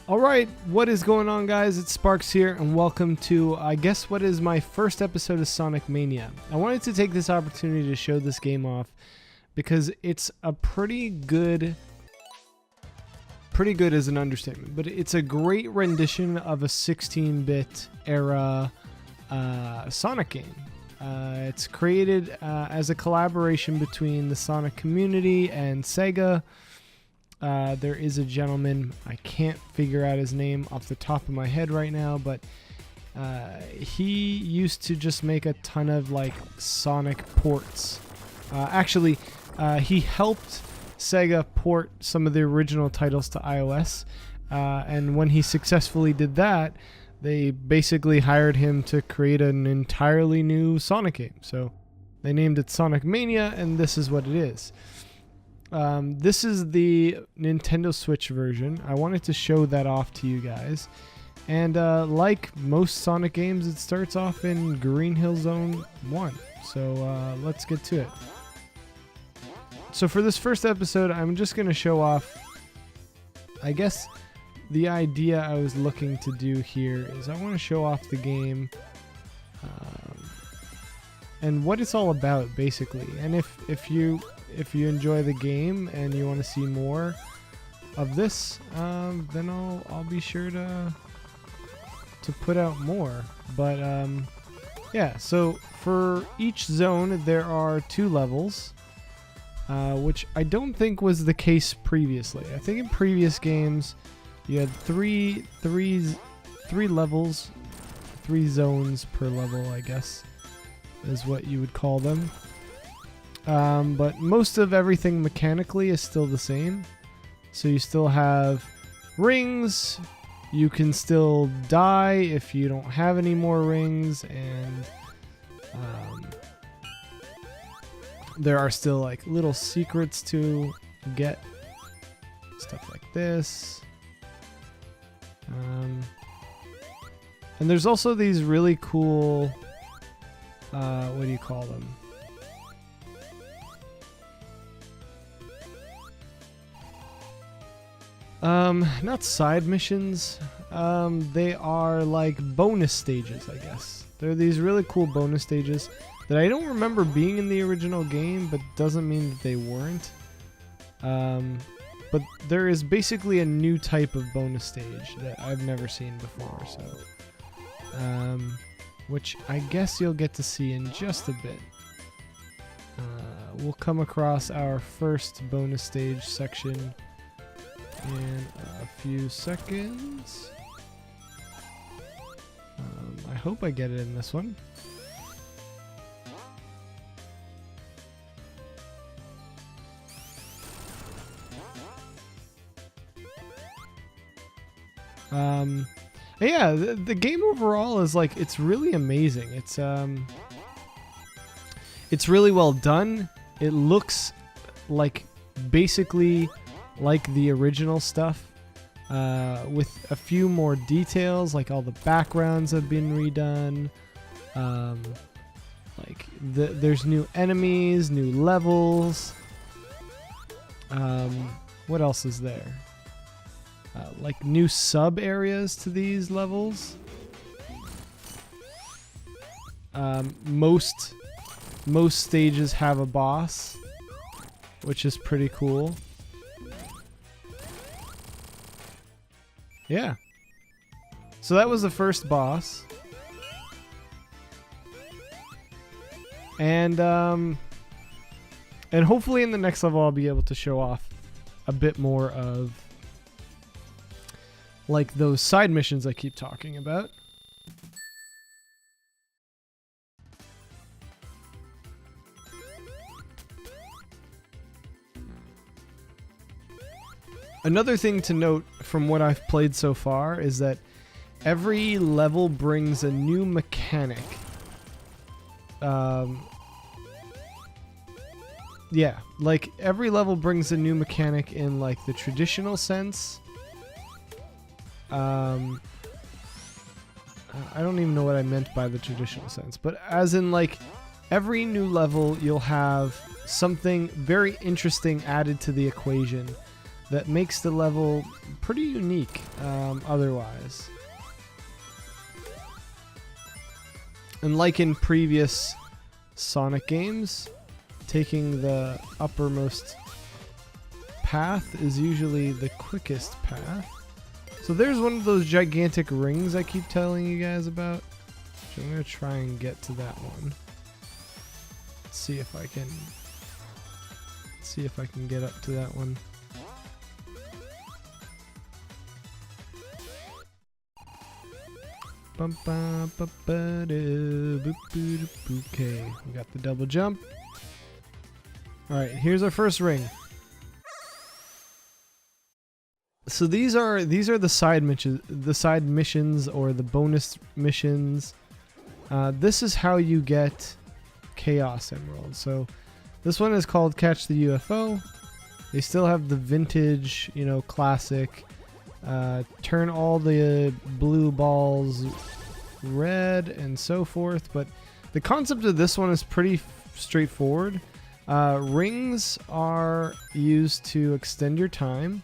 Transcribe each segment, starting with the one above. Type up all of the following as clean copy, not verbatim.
Alright, what is going on, guys? It's Sparks here, and welcome to, I guess, what is my first episode of Sonic Mania. I wanted to take this opportunity to show this game off because it's a pretty good is an understatement, but it's a great rendition of a 16-bit era Sonic game. It's created as a collaboration between the Sonic community and Sega. There is a gentleman, I can't figure out his name off the top of my head right now, but he used to just make a ton of like Sonic ports. Actually, he helped Sega port some of the original titles to iOS, and when he successfully did that, they basically hired him to create an entirely new Sonic game. So they named it Sonic Mania, and this is what it is. This is the Nintendo Switch version. I wanted to show that off to you guys. And like most Sonic games, it starts off in Green Hill Zone 1. So let's get to it. So for this first episode, I'm just going to show off, I guess, the idea I was looking to do here is I want to show off the game and what it's all about, basically. And if you enjoy the game and you want to see more of this, then I'll be sure to put out more. But yeah, so for each zone there are 2 levels, which I don't think was the case previously. I think in previous games you had three levels, 3 zones per level, I guess is what you would call them. But most of everything mechanically is still the same. So you still have rings, you can still die if you don't have any more rings, and there are still like little secrets to get, stuff like this. And there's also these really cool, what do you call them? Not side missions. They are like bonus stages, I guess. They're these really cool bonus stages that I don't remember being in the original game, but doesn't mean that they weren't. But there is basically a new type of bonus stage that I've never seen before, so which I guess you'll get to see in just a bit. We'll come across our first bonus stage section in a few seconds. I hope I get it in this one. Yeah, the game overall is like, it's really amazing. It's really well done. It looks like basically like the original stuff, with a few more details, like all the backgrounds have been redone. Like there's new enemies, new levels. What else is there? Like new sub areas to these levels. Most stages have a boss, which is pretty cool. Yeah. So that was the first boss. And hopefully in the next level I'll be able to show off a bit more of like those side missions I keep talking about. Another thing to note from what I've played so far is that every level brings a new mechanic. Yeah, like every level brings a new mechanic in like the traditional sense. I don't even know what I meant by the traditional sense, but as in like every new level you'll have something very interesting added to the equation that makes the level pretty unique otherwise. And like in previous Sonic games, taking the uppermost path is usually the quickest path. So there's one of those gigantic rings I keep telling you guys about. So I'm going to try and get to that one. Let's see if I can get up to that one. Okay, we got the double jump. Alright, here's our first ring. So these are the side missions or the bonus missions. This is how you get Chaos Emerald. So this one is called Catch the UFO. They still have the vintage, you know, classic. Turn all the blue balls red and so forth. But the concept of this one is pretty straightforward. Rings are used to extend your time.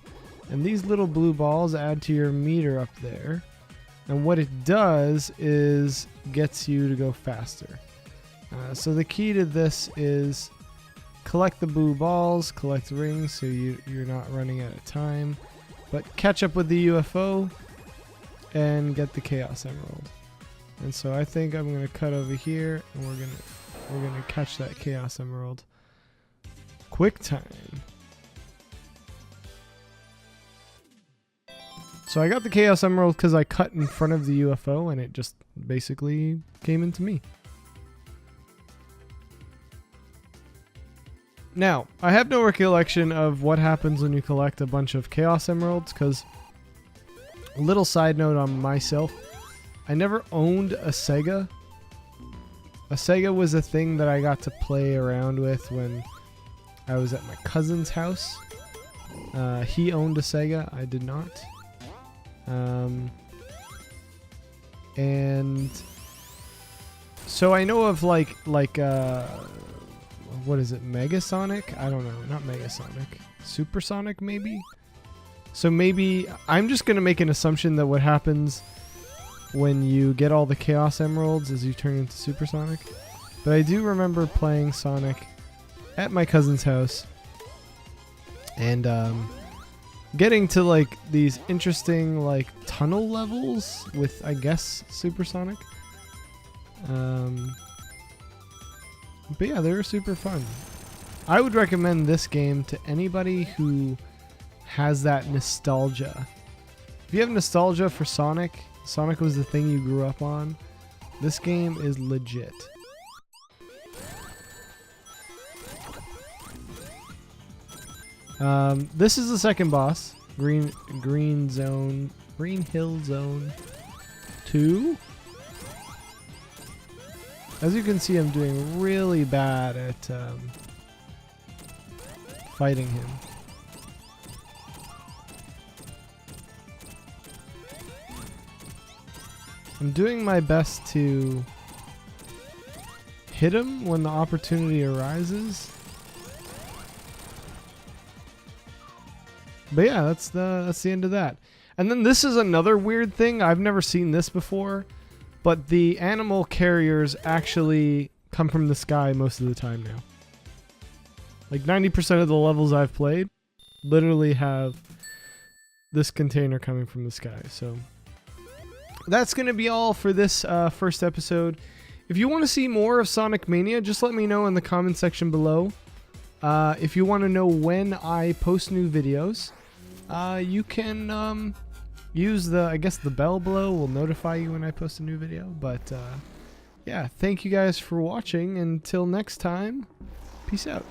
And these little blue balls add to your meter up there. And what it does is gets you to go faster. So the key to this is collect the blue balls, collect rings so you're not running out of time. But catch up with the UFO and get the Chaos Emerald. And so I think I'm going to cut over here and we're gonna catch that Chaos Emerald. Quick time. So I got the Chaos Emerald because I cut in front of the UFO and it just basically came into me. Now, I have no recollection of what happens when you collect a bunch of Chaos Emeralds because, a little side note on myself, I never owned a Sega. A Sega was a thing that I got to play around with when I was at my cousin's house. He owned a Sega, I did not. And so I know of like what is it, Megasonic? I don't know, not Megasonic, Supersonic maybe. So maybe I'm just gonna make an assumption that what happens when you get all the Chaos Emeralds is you turn into Supersonic. But I do remember playing Sonic at my cousin's house and getting to like these interesting like tunnel levels with, I guess, Supersonic. But yeah, they were super fun. I would recommend this game to anybody who has that nostalgia. If you have nostalgia for Sonic, Sonic was the thing you grew up on, this game is legit. This is the second boss, Green Hill Zone 2. As you can see, I'm doing really bad at fighting him. I'm doing my best to hit him when the opportunity arises. But yeah, that's the end of that. And then this is another weird thing. I've never seen this before, but the animal carriers actually come from the sky most of the time now. Like 90% of the levels I've played literally have this container coming from the sky. So that's going to be all for this first episode. If you want to see more of Sonic Mania, just let me know in the comment section below. If you want to know when I post new videos, you can use the bell below will notify you when I post a new video. But yeah, thank you guys for watching. Until next time, peace out.